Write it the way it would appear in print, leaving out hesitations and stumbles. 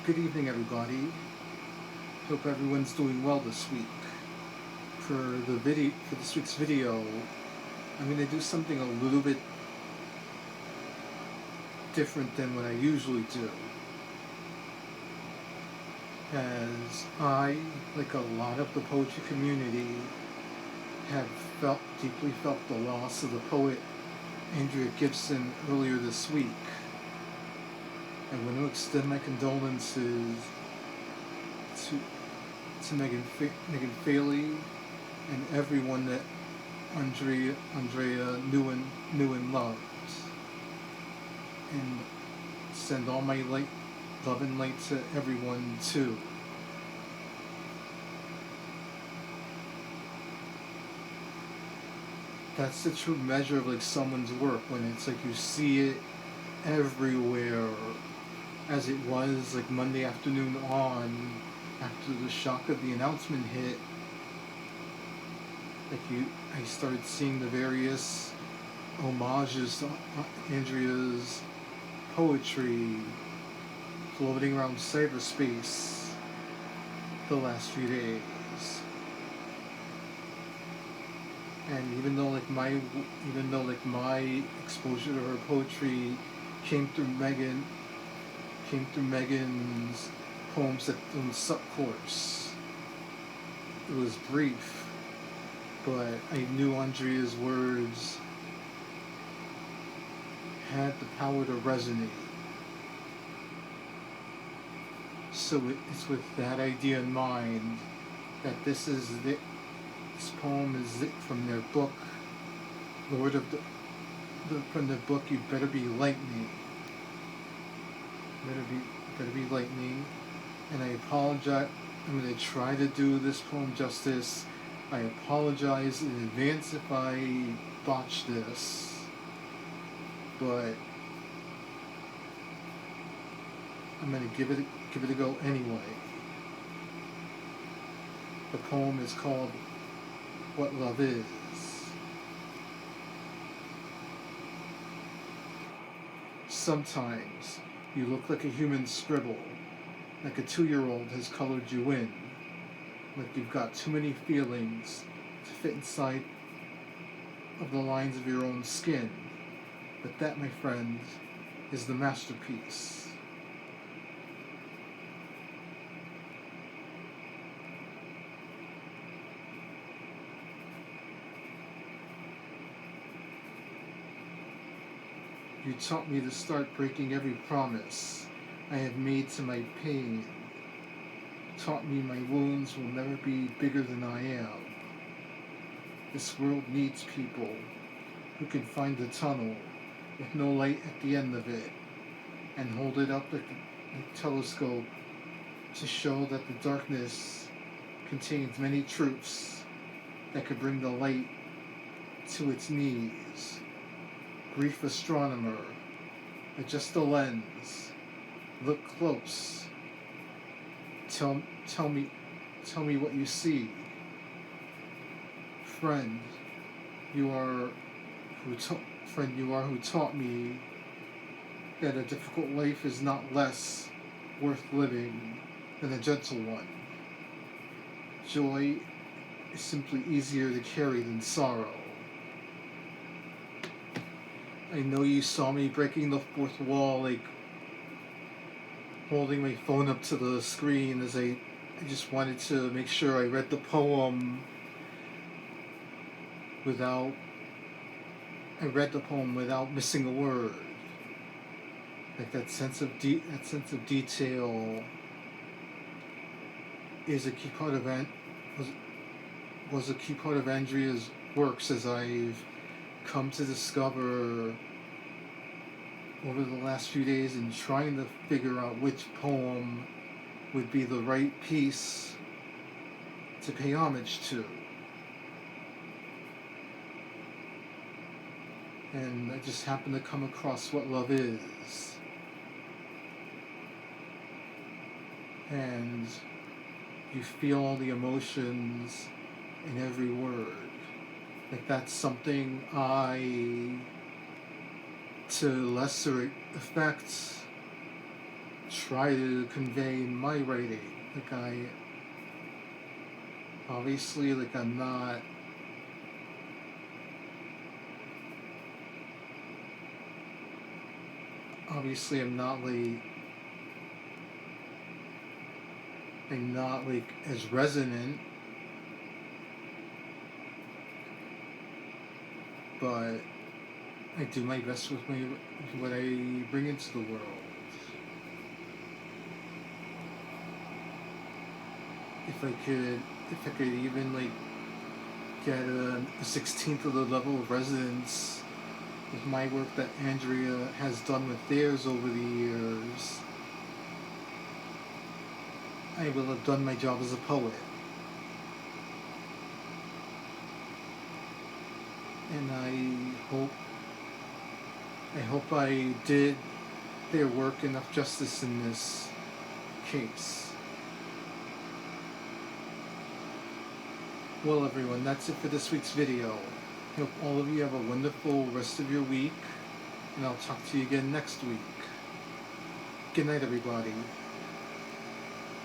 Good evening, everybody. Hope everyone's doing well this week. For this week's video, I'm going to do something a little bit different than what I usually do. As I, like a lot of the poetry community, have deeply felt the loss of the poet Andrea Gibson earlier this week. I want to extend my condolences to Megan Falley and everyone that Andrea knew and loved, and send all my love and light to everyone too. That's the true measure of someone's work, when it's you see it everywhere, as it was Monday afternoon on, after the shock of the announcement hit. I started seeing the various homages to Andrea's poetry floating around cyberspace the last few days. And even though my exposure to her poetry came through Megan's poems on the sub course, it was brief, but I knew Andrea's words had the power to resonate. So it's with that idea in mind that this poem is from their book, from the book You Better Be Lightning. Better be lightning. And I apologize. I'm going to try to do this poem justice. I apologize in advance if I botch this, but I'm going to give it a go anyway. The poem is called What Love Is. Sometimes you look like a human scribble, like a 2-year-old has colored you in, like you've got too many feelings to fit inside of the lines of your own skin. But that, my friend, is the masterpiece. You taught me to start breaking every promise I have made to my pain. Taught me my wounds will never be bigger than I am. This world needs people who can find the tunnel with no light at the end of it, and hold it up like a telescope to show that the darkness contains many truths that could bring the light to its knees. Brief astronomer, adjust the lens, look close, tell me what you see. Friend, you are who taught me that a difficult life is not less worth living than a gentle one. Joy is simply easier to carry than sorrow. I know you saw me breaking the fourth wall, holding my phone up to the screen, as I just wanted to make sure I read the poem without missing a word. That sense of detail is a key part of was a key part of Andrea's works, as I've come to discover over the last few days in trying to figure out which poem would be the right piece to pay homage to. And I just happened to come across What Love Is. And you feel all the emotions in every word. That's something I, to lesser effects, try to convey in my writing. Like obviously, like I'm not, obviously I'm not like as resonant, but I do my best with what I bring into the world. If I could even like get a 16th of the level of resonance with my work that Andrea has done with theirs over the years, I will have done my job as a poet. And I hope I did their work enough justice in this case. Well, everyone, that's it for this week's video. I hope all of you have a wonderful rest of your week, and I'll talk to you again next week. Good night, everybody.